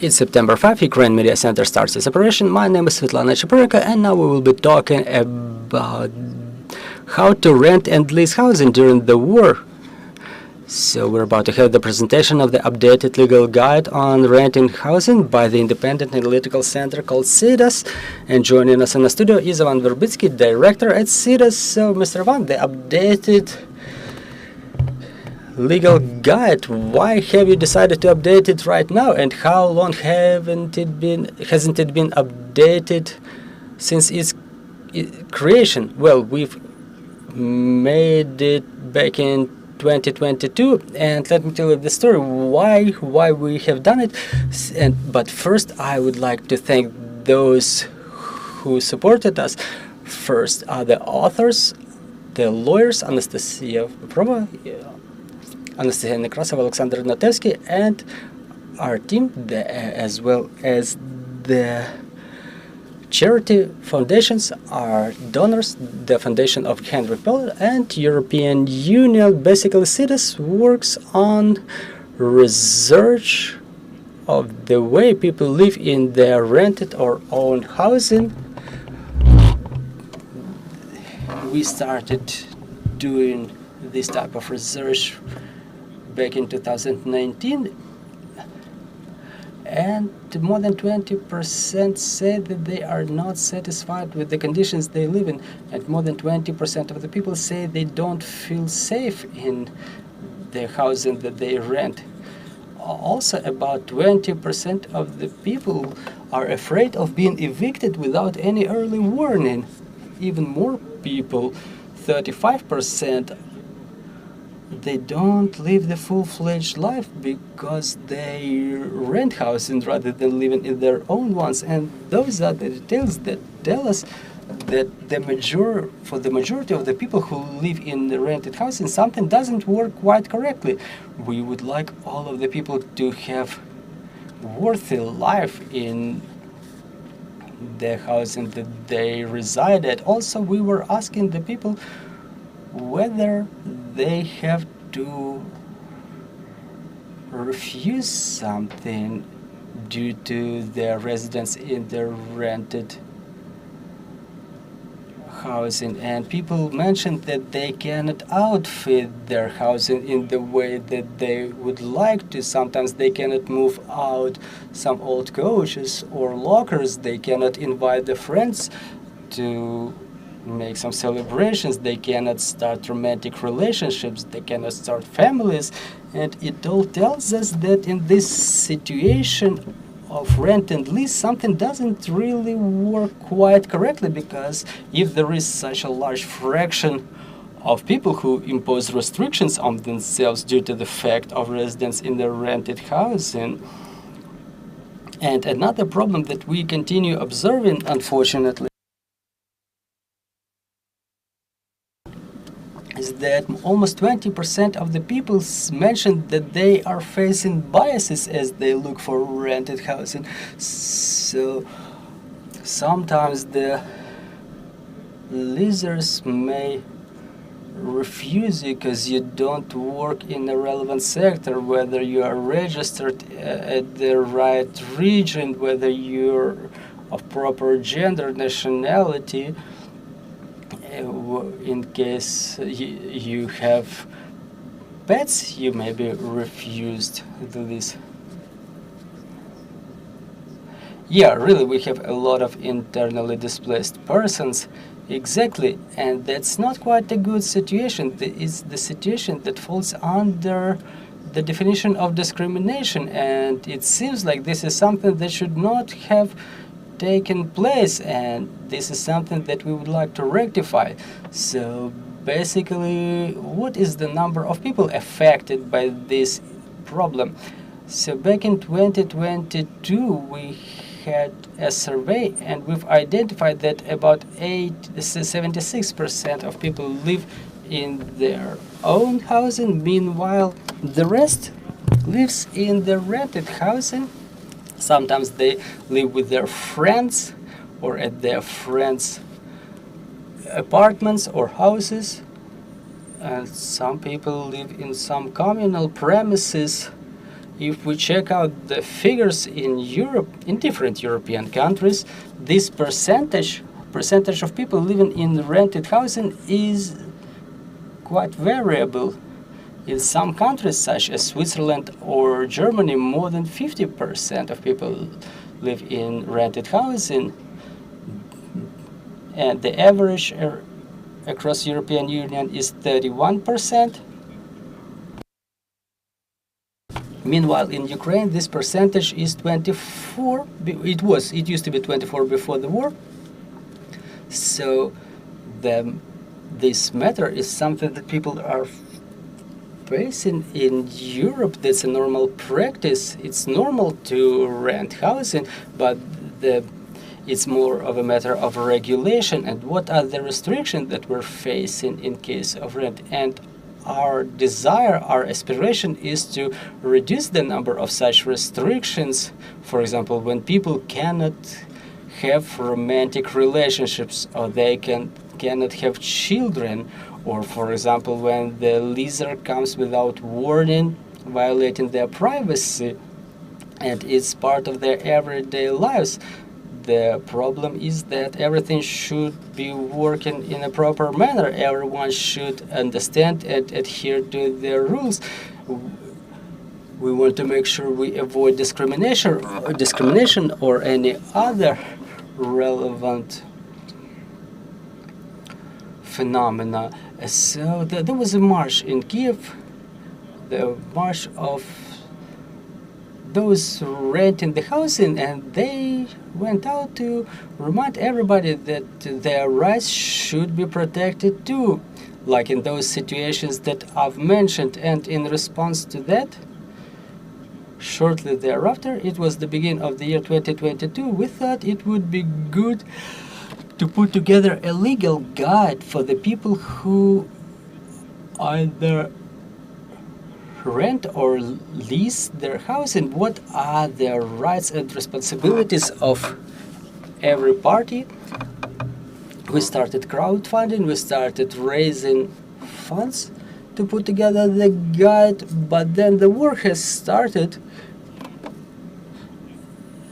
It's September 5, Ukraine Media Center starts its operation. My name is Svetlana Chepurika, and now we will be talking about how to rent and lease housing during the war. So we're about to have the presentation of the updated legal guide on renting housing by the independent analytical center called Cedos. And joining us in the studio is Verbytskyi, director at Cedos. So, Mr. Ivan, the updated legal guide, why have you decided to update it right now, and how long hasn't it been updated since its creation? Well, we've made it back in 2022, and let me tell you the story why we have done it. But first I would like to thank those who supported us. First are the authors, the lawyers, Anastasia Nekrasov, Alexander Natevsky, and our team, as well as the charity foundations, our donors, the foundation of Henrik Peller and European Union. Basically, Cedos works on research of the way people live in their rented or owned housing. We started doing this type of research back in 2019, and more than 20% say that they are not satisfied with the conditions they live in, and more than 20% of the people say they don't feel safe in the housing that they rent. Also, about 20% of the people are afraid of being evicted without any early warning. Even more people, 35%, they don't live the full-fledged life because they rent houses rather than living in their own ones. And those are the details that tell us that for the majority of the people who live in the rented housing, something doesn't work quite correctly. We would like all of the people to have worthy life in the housing that they reside at. Also, we were asking the people whether they have to refuse something due to their residence in their rented housing, and people mentioned that they cannot outfit their housing in the way that they would like to. Sometimes they cannot move out some old couches or lockers, they cannot invite their friends to make some celebrations, they cannot start romantic relationships, they cannot start families. And it all tells us that in this situation of rent and lease, something doesn't really work quite correctly, because if there is such a large fraction of people who impose restrictions on themselves due to the fact of residence in their rented housing. And another problem that we continue observing, unfortunately, is that almost 20% of the people mentioned that they are facing biases as they look for rented housing. So sometimes the leasers may refuse you because you don't work in a relevant sector, whether you are registered at the right region, whether you're of proper gender, nationality. In case you have pets, you may be refused the lease. Yeah, really, we have a lot of internally displaced persons. Exactly, and that's not quite a good situation. It's the situation that falls under the definition of discrimination, and it seems like this is something that should not have taken place, and this is something that we would like to rectify. So basically, what is the number of people affected by this problem? So back in 2022 we had a survey, and we've identified that about 76% of people live in their own housing. Meanwhile, the rest lives in the rented housing. Sometimes they live with their friends or at their friends' apartments or houses. And some people live in some communal premises If we check out the figures in Europe, in different European countries, this percentage of people living in rented housing is quite variable. In some countries, such as Switzerland or Germany, more than 50% of people live in rented housing, and the average across European Union is 31%. Meanwhile, in Ukraine, this percentage is 24. It used to be 24 before the war. So this matter is something that people are facing in Europe. That's a normal practice. It's normal to rent housing, but it's more of a matter of regulation and what are the restrictions that we're facing in case of rent. And our desire, our aspiration is to reduce the number of such restrictions. For example, when people cannot have romantic relationships, or they cannot have children, or for example, when the leaser comes without warning, violating their privacy, and it's part of their everyday lives. The problem is that everything should be working in a proper manner. Everyone should understand and adhere to their rules. We want to make sure we avoid discrimination or any other relevant phenomena. So there was a march in Kiev, the march of those renting the housing, and they went out to remind everybody that their rights should be protected too, like in those situations that I've mentioned. And in response to that, shortly thereafter, it was the beginning of the year 2022, we thought it would be good to put together a legal guide for the people who either rent or lease their house, and what are their rights and responsibilities of every party. We started crowdfunding, we started raising funds to put together the guide, but then the war has started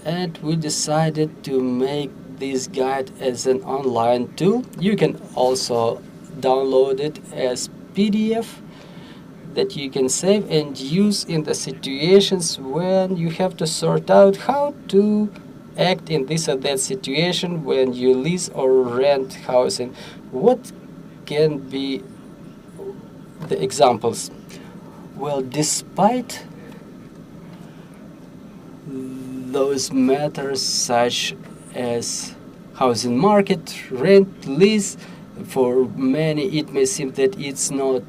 and we decided to make this guide as an online tool. You can also download it as PDF that you can save and use in the situations when you have to sort out how to act in this or that situation when you lease or rent housing. What can be the examples? Well, despite those matters such as housing market, rent, lease, for many it may seem that it's not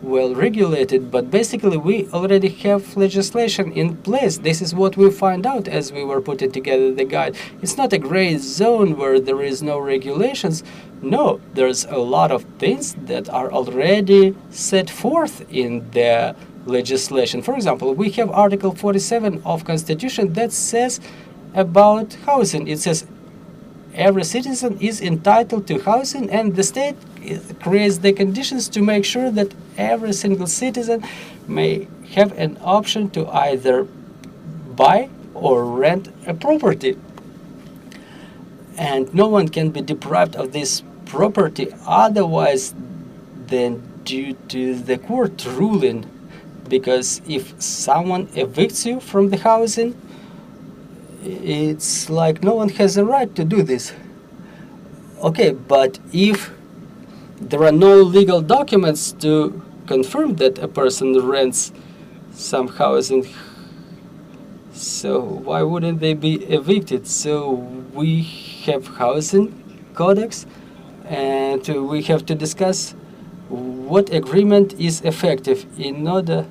well regulated, but basically we already have legislation in place. This is what we find out as we were putting together the guide. It's not a gray zone where there is no regulations. No, there's a lot of things that are already set forth in the legislation. For example, we have Article 47 of Constitution that says about housing. It says every citizen is entitled to housing, and the state creates the conditions to make sure that every single citizen may have an option to either buy or rent a property. And no one can be deprived of this property otherwise than due to the court ruling. Because if someone evicts you from the housing, it's like no one has a right to do this. Okay, but if there are no legal documents to confirm that a person rents some housing, so why wouldn't they be evicted? So we have housing codex, and we have to discuss what agreement is effective. In order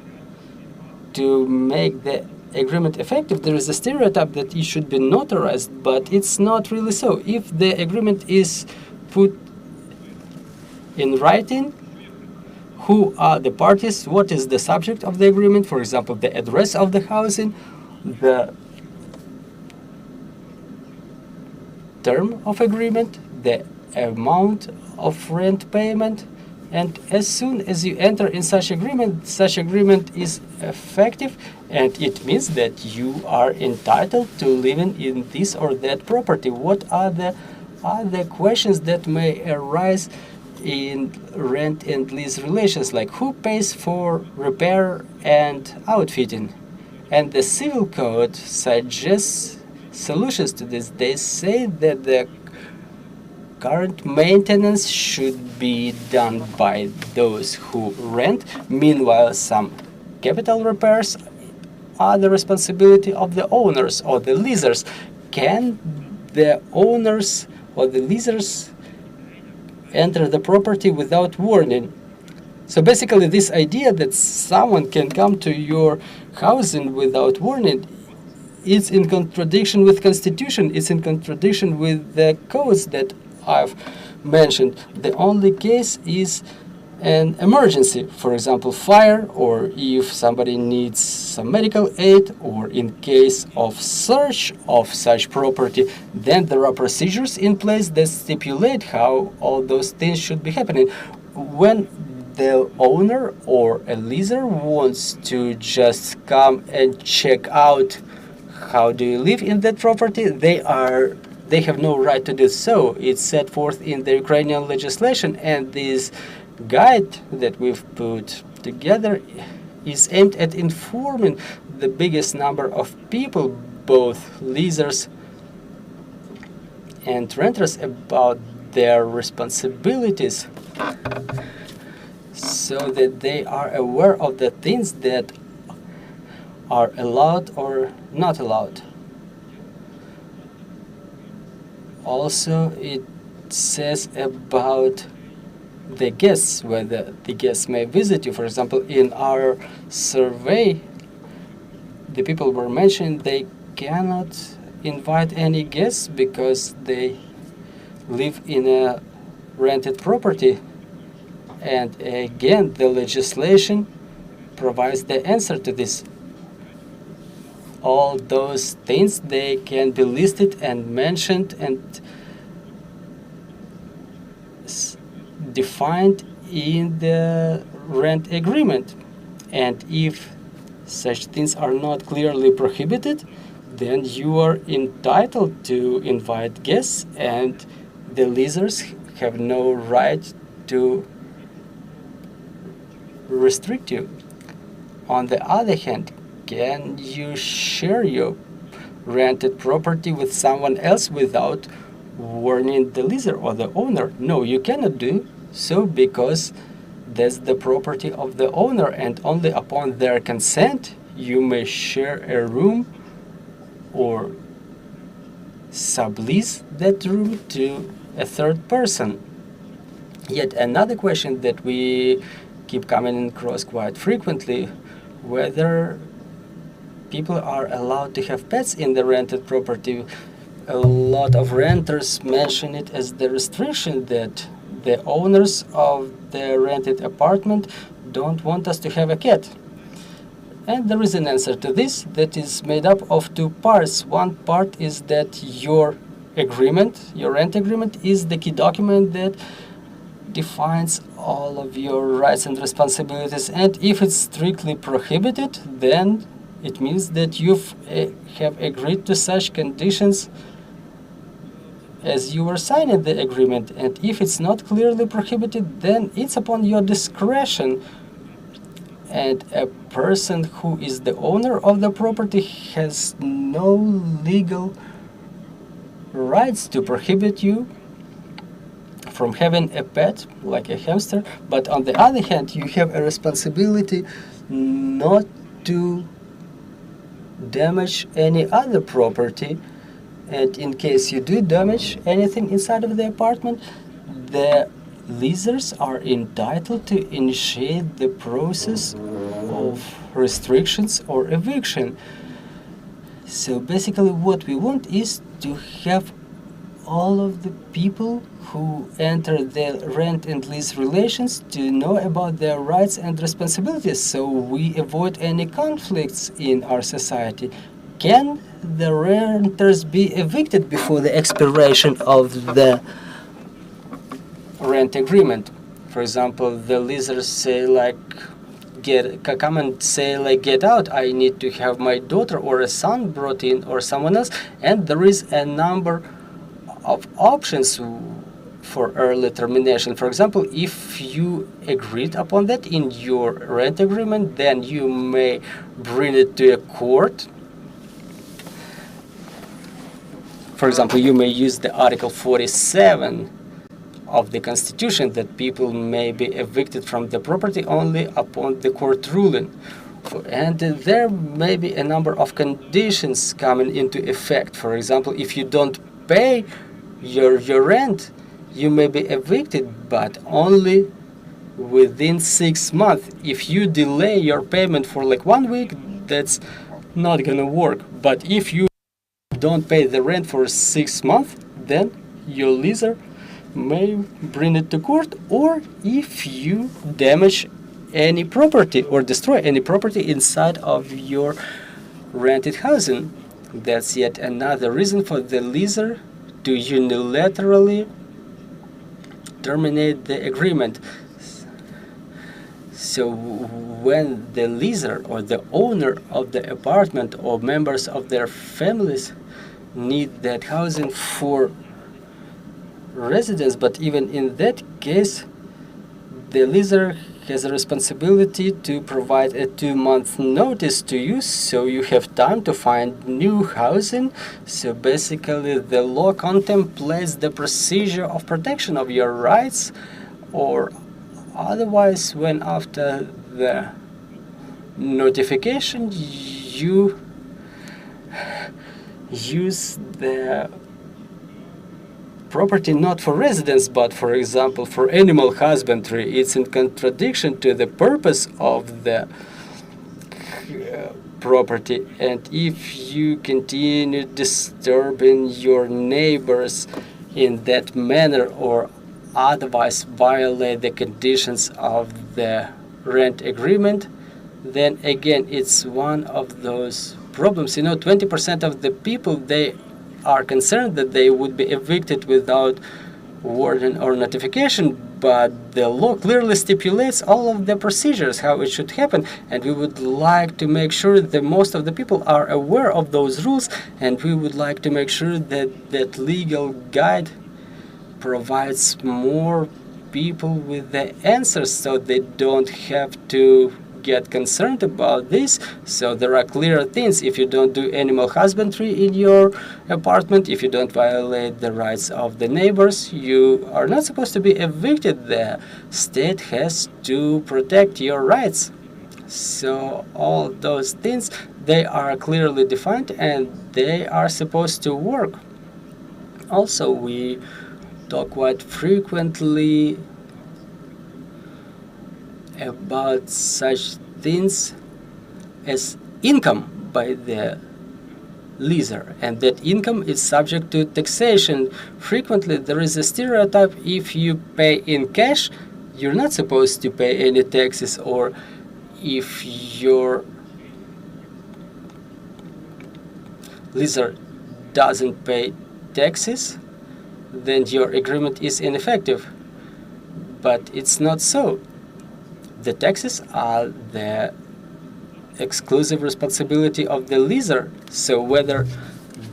to make the agreement effective, there is a stereotype that it should be notarized, but it's not really so. If the agreement is put in writing, who are the parties, what is the subject of the agreement, for example, the address of the housing, the term of agreement, the amount of rent payment, And as soon as you enter in such agreement is effective, and it means that you are entitled to living in this or that property. What are the other questions that may arise in rent and lease relations, like who pays for repair and outfitting? And the civil code suggests solutions to this. They say that the current maintenance should be done by those who rent. Meanwhile, some capital repairs are the responsibility of the owners or the leasers. Can the owners or the leasers enter the property without warning? So basically, this idea that someone can come to your housing without warning, it's in contradiction with Constitution. It's in contradiction with the codes that I've mentioned. The only case is an emergency, for example, fire, or if somebody needs some medical aid, or in case of search of such property, then there are procedures in place that stipulate how all those things should be happening. When the owner or a leaser wants to just come and check out how do you live in that property, they have no right to do so. It's set forth in the Ukrainian legislation, and this guide that we've put together is aimed at informing the biggest number of people, both leasers and renters, about their responsibilities, so that they are aware of the things that are allowed or not allowed. Also, it says about the guests, whether the guests may visit you. For example, in our survey, the people were mentioned they cannot invite any guests because they live in a rented property. And again, the legislation provides the answer to this. All those things, they can be listed and mentioned and defined in the rent agreement. And if such things are not clearly prohibited, then you are entitled to invite guests, and the leasers have no right to restrict you. On the other hand, can you share your rented property with someone else without warning the leaser or the owner? No, you cannot do so, because that's the property of the owner, and only upon their consent you may share a room or sublease that room to a third person. Yet another question that we keep coming across quite frequently, whether people are allowed to have pets in the rented property. A lot of renters mention it as the restriction that the owners of the rented apartment don't want us to have a cat. And there is an answer to this that is made up of two parts. One part is that your agreement, your rent agreement, is the key document that defines all of your rights and responsibilities. And if it's strictly prohibited, then it means that you have agreed to such conditions as you were signing the agreement. And if it's not clearly prohibited, then it's upon your discretion. And a person who is the owner of the property has no legal rights to prohibit you from having a pet, like a hamster. But on the other hand, you have a responsibility not to damage any other property. And in case you do damage anything inside of the apartment, the leasers are entitled to initiate the process of restrictions or eviction. So basically what we want is to have all of the people who enter the rent and lease relations to know about their rights and responsibilities, so we avoid any conflicts in our society. Can the renters be evicted before the expiration of the rent agreement? For example, the leasers say like, come and say like, get out, I need to have my daughter or a son brought in or someone else, and there is a number of options for early termination. For example, if you agreed upon that in your rent agreement, then you may bring it to a court. For example, you may use the Article 47 of the Constitution that people may be evicted from the property only upon the court ruling. And there may be a number of conditions coming into effect. For example, if you don't pay your rent, you may be evicted, but only within 6 months. If you delay your payment for like 1 week, that's not gonna work. But if you don't pay the rent for 6 months, then your leaser may bring it to court. Or if you damage any property or destroy any property inside of your rented housing, that's yet another reason for the leaser to unilaterally terminate the agreement. So when the leaser or the owner of the apartment or members of their families need that housing for residence, but even in that case, the leaser has a responsibility to provide a 2-month notice to you, so you have time to find new housing. So basically the law contemplates the procedure of protection of your rights, or otherwise when after the notification you use the property not for residence, but for example for animal husbandry. It's in contradiction to the purpose of the property. And if you continue disturbing your neighbors in that manner or otherwise violate the conditions of the rent agreement, then again it's one of those problems. 20% of the people, they are concerned that they would be evicted without warning or notification, but the law clearly stipulates all of the procedures, how it should happen, and we would like to make sure that most of the people are aware of those rules, and we would like to make sure that that legal guide provides more people with the answers so they don't have to get concerned about this. So there are clear things: if you don't do animal husbandry in your apartment, if you don't violate the rights of the neighbors, you are not supposed to be evicted. The state has to protect your rights. So all those things, they are clearly defined and they are supposed to work. Also, we talk quite frequently about such things as income by the leaser, and that income is subject to taxation. Frequently there is a stereotype: if you pay in cash, you're not supposed to pay any taxes, or if your leaser doesn't pay taxes, then your agreement is ineffective. But it's not so. The taxes are the exclusive responsibility of the leaser. So whether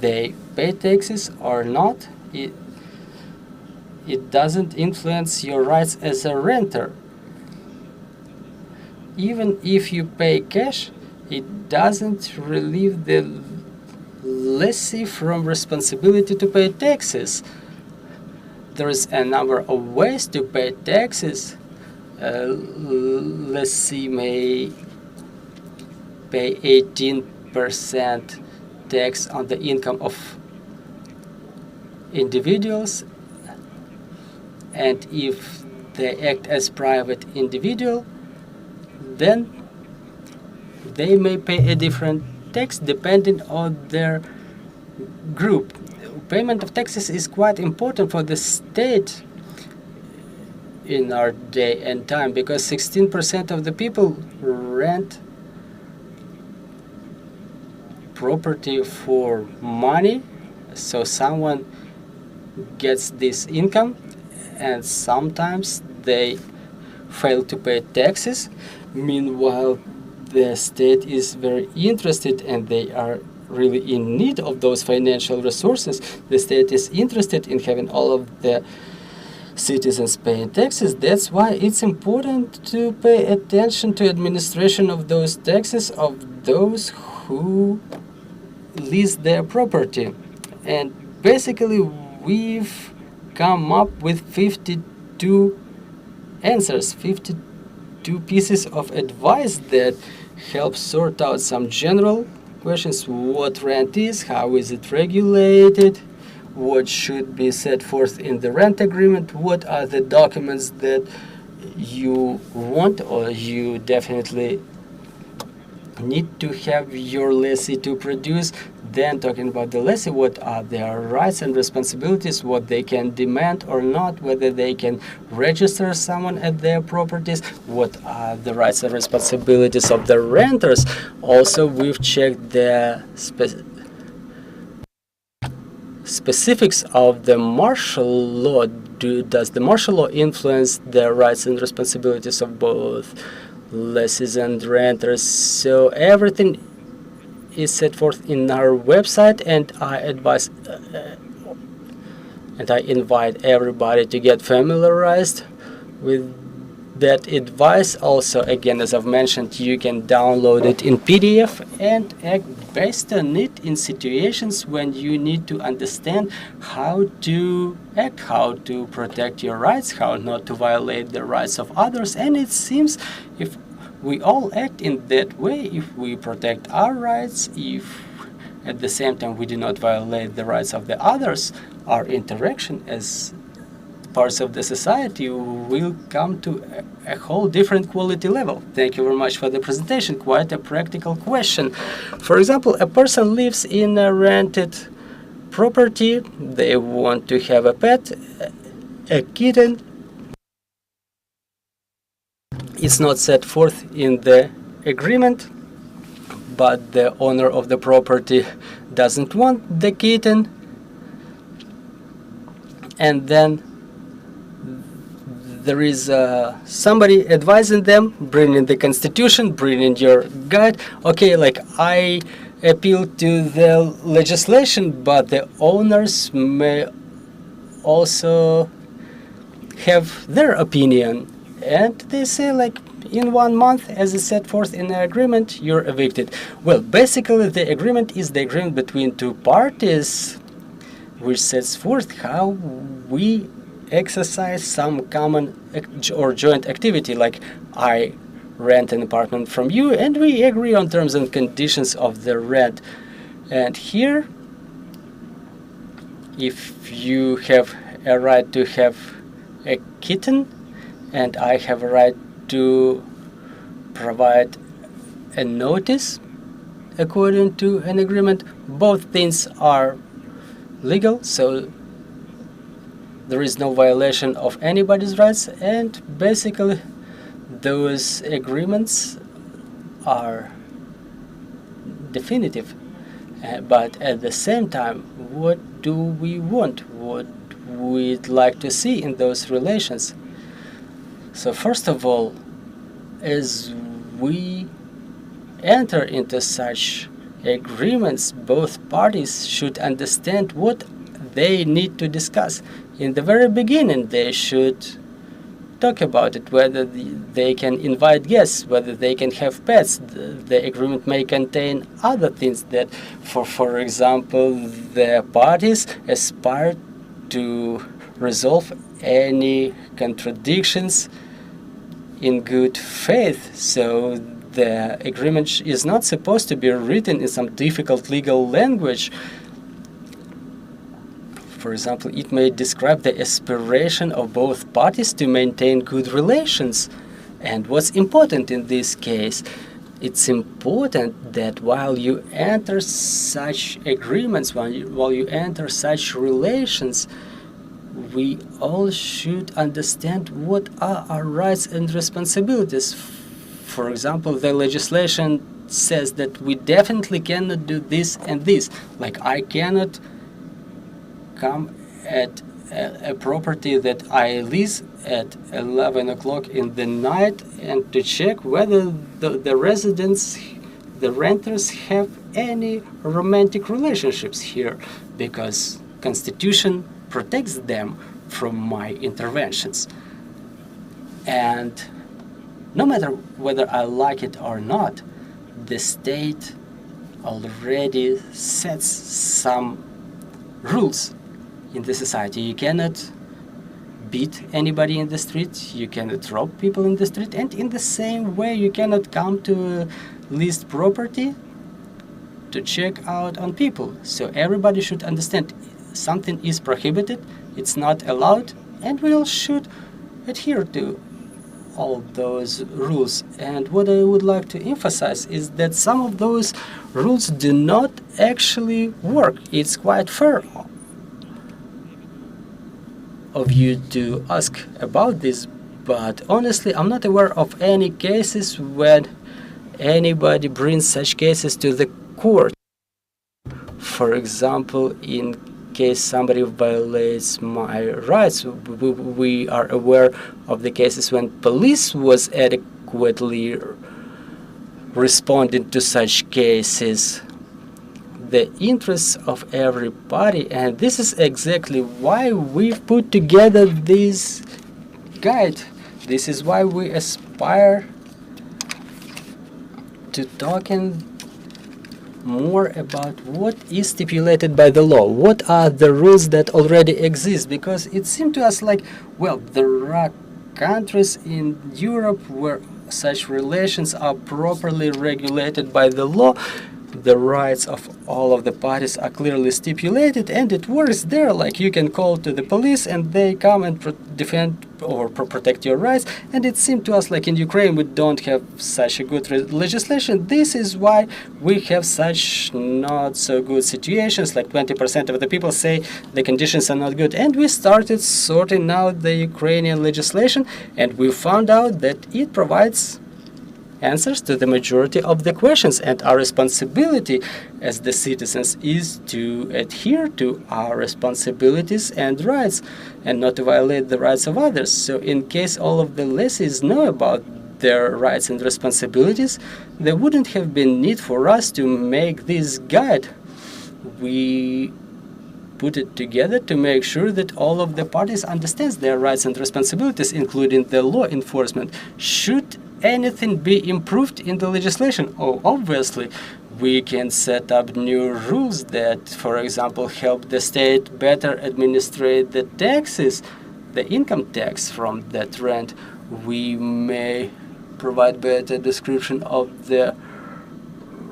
they pay taxes or not, it doesn't influence your rights as a renter. Even if you pay cash, it doesn't relieve the lessee from responsibility to pay taxes. There is a number of ways to pay taxes. Lessee may pay 18% tax on the income of individuals, and if they act as private individual, then they may pay a different tax depending on their group. Payment of taxes is quite important for the state in our day and time, because 16% of the people rent property for money. So someone gets this income, and sometimes they fail to pay taxes. Meanwhile, the state is very interested and they are really in need of those financial resources. The state is interested in having all of the citizens paying taxes. That's why it's important to pay attention to administration of those taxes of those who lease their property. And basically we've come up with 52 answers, 52 pieces of advice that help sort out some general questions: what rent is, how is it regulated, what should be set forth in the rent agreement, what are the documents that you want or you definitely need to have your lessee to produce. Then talking about the lessee, what are their rights and responsibilities, what they can demand or not, whether they can register someone at their properties, what are the rights and responsibilities of the renters. Also, we've checked the specifics of the martial law. Does the martial law influence the rights and responsibilities of both lessees and renters? So everything is set forth in our website, and I advise and I invite everybody to get familiarized with that advice. Also, again, as I've mentioned, you can download it in PDF and act based on it in situations when you need to understand how to act, how to protect your rights, how not to violate the rights of others. And it seems if we all act in that way, if we protect our rights, if at the same time we do not violate the rights of the others, our interaction as parts of the society will come to a whole different quality level. Thank you very much for the presentation. Quite a practical question. For example, a person lives in a rented property. They want to have a pet, a kitten. It's not set forth in the agreement, but the owner of the property doesn't want the kitten, and then there is somebody advising them, bring in the constitution, bring in your guide. Okay, like I appeal to the legislation, but the owners may also have their opinion. And they say, like, in 1 month, as is set forth in the agreement, you're evicted. Well, basically, the agreement is the agreement between two parties, which sets forth how we exercise some common or joint activity, like I rent an apartment from you, and we agree on terms and conditions of the rent. And here, if you have a right to have a kitten, and I have a right to provide a notice according to an agreement, both things are legal, so there is no violation of anybody's rights, and basically those agreements are definitive. But at the same time, what do we want? What we'd like to see in those relations? So first of all, as we enter into such agreements, both parties should understand what they need to discuss. In the very beginning, they should talk about it, whether they can invite guests, whether they can have pets. The agreement may contain other things that, for example, the parties aspire to resolve any contradictions in good faith. So the agreement is not supposed to be written in some difficult legal language. For example, it may describe the aspiration of both parties to maintain good relations. And what's important in this case? It's important that while you enter such agreements, while you enter such relations, we all should understand what are our rights and responsibilities. For example, the legislation says that we definitely cannot do this and this. Like, I cannot come at a property that I lease at 11 o'clock in the night and to check whether the residents, the renters, have any romantic relationships here, because Constitution protects them from my interventions. And no matter whether I like it or not, the state already sets some rules in the society. You cannot beat anybody in the street, you cannot rob people in the street, and in the same way you cannot come to a leased property to check out on people. So everybody should understand something is prohibited, it's not allowed, and we all should adhere to all those rules. And what I would like to emphasize is that some of those rules do not actually work. It's quite fair of you to ask about this, but honestly I'm not aware of any cases when anybody brings such cases to the court. For example, in case somebody violates my rights, we are aware of the cases when police was adequately responding to such cases. The interests of everybody, and this is exactly why we've put together this guide. This is why we aspire to talking more about what is stipulated by the law, what are the rules that already exist, because it seemed to us like, well, there are countries in Europe where such relations are properly regulated by the law, the rights of all of the parties are clearly stipulated, and it works there. Like, you can call to the police and they come and defend or protect your rights. And it seemed to us like in Ukraine we don't have such a good legislation. This is why we have such not so good situations, like 20% of the people say the conditions are not good. And we started sorting out the Ukrainian legislation, and we found out that it provides answers to the majority of the questions, and our responsibility as the citizens is to adhere to our responsibilities and rights and not to violate the rights of others. So in case all of the lessees know about their rights and responsibilities, there wouldn't have been need for us to make this guide. We put it together to make sure that all of the parties understands their rights and responsibilities, including the law enforcement. Should anything be improved in the legislation? Oh, obviously, we can set up new rules that, for example, help the state better administrate the taxes, the income tax from that rent. We may provide better description of the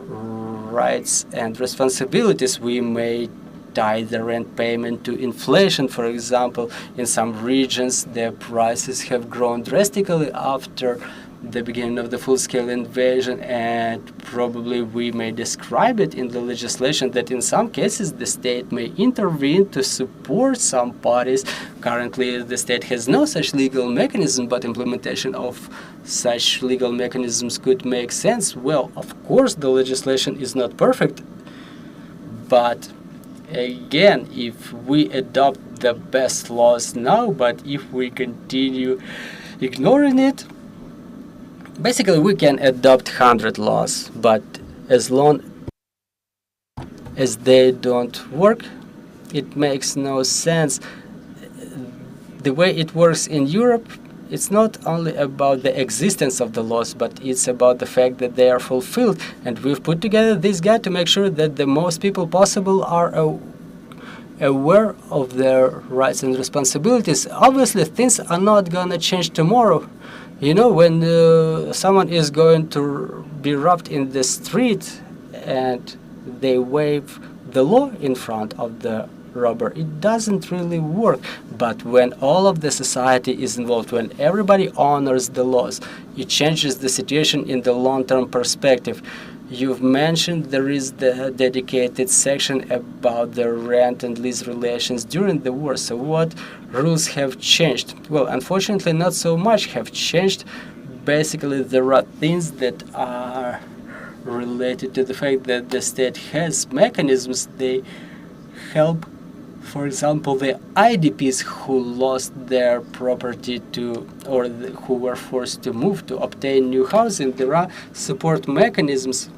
rights and responsibilities. We may tie the rent payment to inflation. For example, in some regions, the prices have grown drastically after the beginning of the full-scale invasion, and probably we may describe it in the legislation that in some cases the state may intervene to support some parties. Currently, the state has no such legal mechanism, but implementation of such legal mechanisms could make sense. Well, of course, the legislation is not perfect, but again, if we adopt the best laws now, but if we continue ignoring it, basically we can adopt 100 laws, but as long as they don't work, it makes no sense. The way it works in Europe, it's not only about the existence of the laws, but it's about the fact that they are fulfilled. And we've put together this guide to make sure that the most people possible are aware of their rights and responsibilities. Obviously, things are not gonna change tomorrow. You know, when someone is going to be robbed in the street and they wave the law in front of the robber, it doesn't really work. But when all of the society is involved, when everybody honors the laws, it changes the situation in the long-term perspective. You've mentioned there is the dedicated section about the rent and lease relations during the war. So what rules have changed? Well, unfortunately, not so much have changed. Basically, there are things that are related to the fact that the state has mechanisms. They help for example, the IDPs who lost their property to, or who were forced to move to obtain new housing, there are support mechanisms,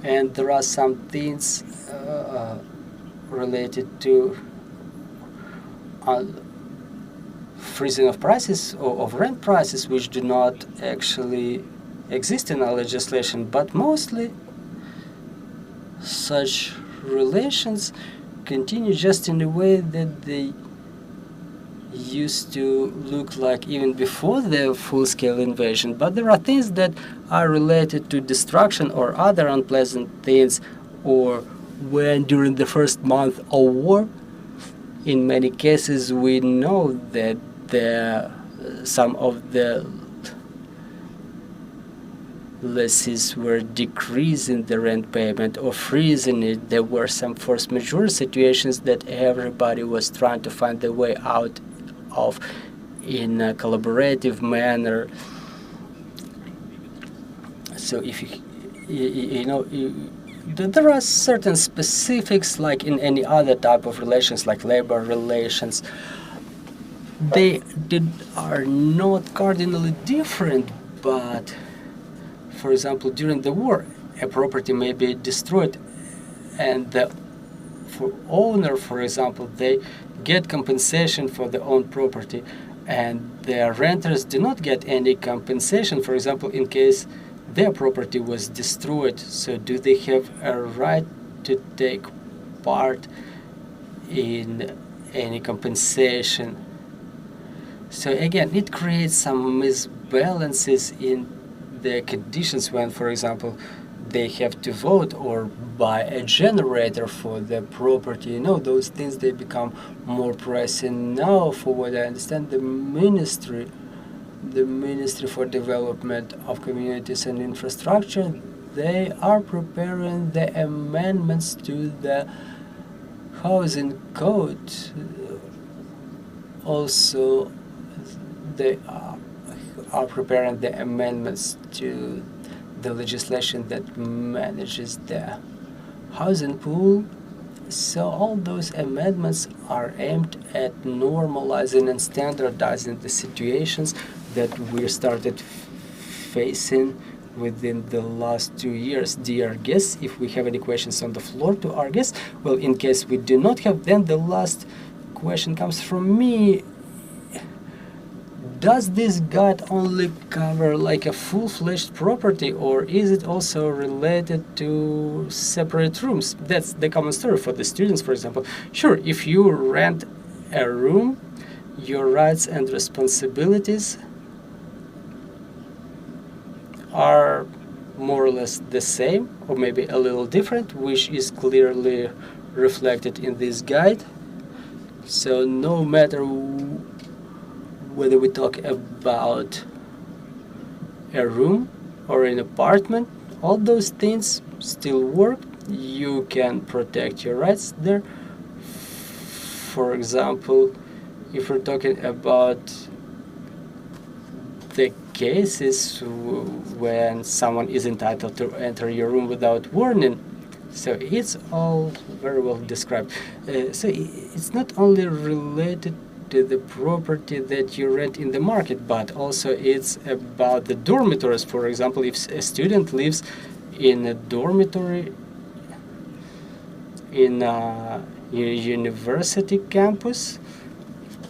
and there are some things related to freezing of prices or of rent prices, which do not actually exist in our legislation, but mostly such relations continue just in a way that they used to look like even before the full-scale invasion. But there are things that are related to destruction or other unpleasant things, or when during the first month of war, in many cases we know that some of the lessees were decreasing the rent payment or freezing it. There were some force majeure situations that everybody was trying to find a way out of in a collaborative manner. So if there are certain specifics, like in any other type of relations, like labor relations. They are not cardinally different, but for example, during the war, a property may be destroyed, and the owner, for example, they get compensation for their own property, and their renters do not get any compensation, for example, in case their property was destroyed. So do they have a right to take part in any compensation? So again, it creates some misbalances in the conditions when, for example, they have to vote or buy a generator for the property. Those things, they become more pressing now. For what I understand, the Ministry for Development of Communities and Infrastructure, they are preparing the amendments to the housing code. Also, they are preparing the amendments to the legislation that manages the housing pool. So all those amendments are aimed at normalizing and standardizing the situations that we started facing within the last 2 years. Dear guests, if we have any questions on the floor to our guests, well, in case we do not have, then the last question comes from me. Does this guide only cover like a full-fledged property, or is it also related to separate rooms? That's the common story for the students, for example. Sure, if you rent a room, your rights and responsibilities are more or less the same, or maybe a little different, which is clearly reflected in this guide. So no matter whether we talk about a room or an apartment, all those things still work. You can protect your rights there. For example, if we're talking about the cases when someone is entitled to enter your room without warning, so it's all very well described. So it's not only related to the property that you rent in the market, but also it's about the dormitories. For example, if a student lives in a dormitory in a university campus,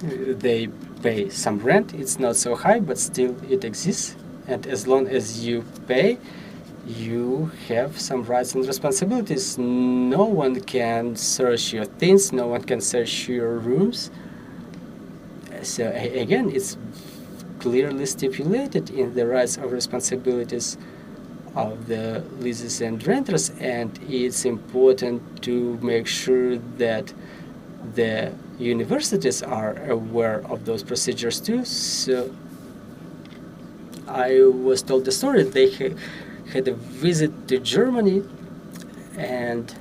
they pay some rent. It's not so high, but still it exists, and as long as you pay, you have some rights and responsibilities. No one can search your things, no one can search your rooms. So again, it's clearly stipulated in the rights and responsibilities of the leases and renters, and it's important to make sure that the universities are aware of those procedures too. So I was told the story. They had a visit to Germany, and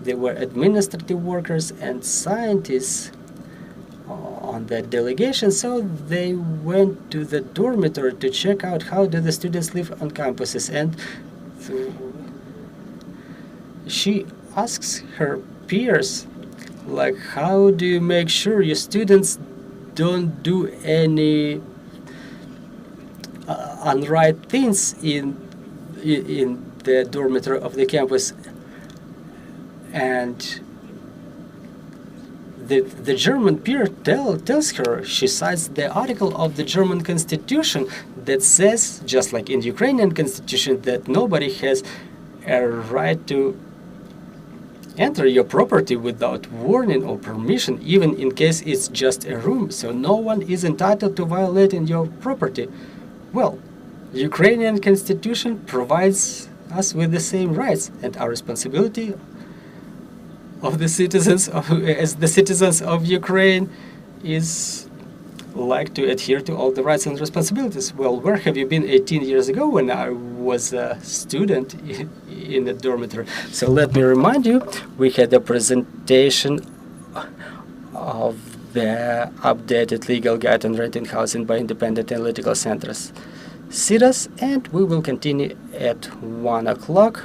there were administrative workers and scientists on that delegation, so they went to the dormitory to check out how do the students live on campuses, and she asks her peers, like, how do you make sure your students don't do any unright things in the dormitory of the campus? And the German peer tells her, she cites the article of the German constitution that says, just like in the Ukrainian constitution, that nobody has a right to enter your property without warning or permission, even in case it's just a room, so no one is entitled to violating your property. Well, the Ukrainian constitution provides us with the same rights, and our responsibility of the citizens as the citizens of Ukraine is like to adhere to all the rights and responsibilities. Well, where have you been 18 years ago when I was a student in the dormitory? So let me remind you, we had a presentation of the updated legal guide on renting housing by independent analytical centers, Cedos, and we will continue at 1 o'clock.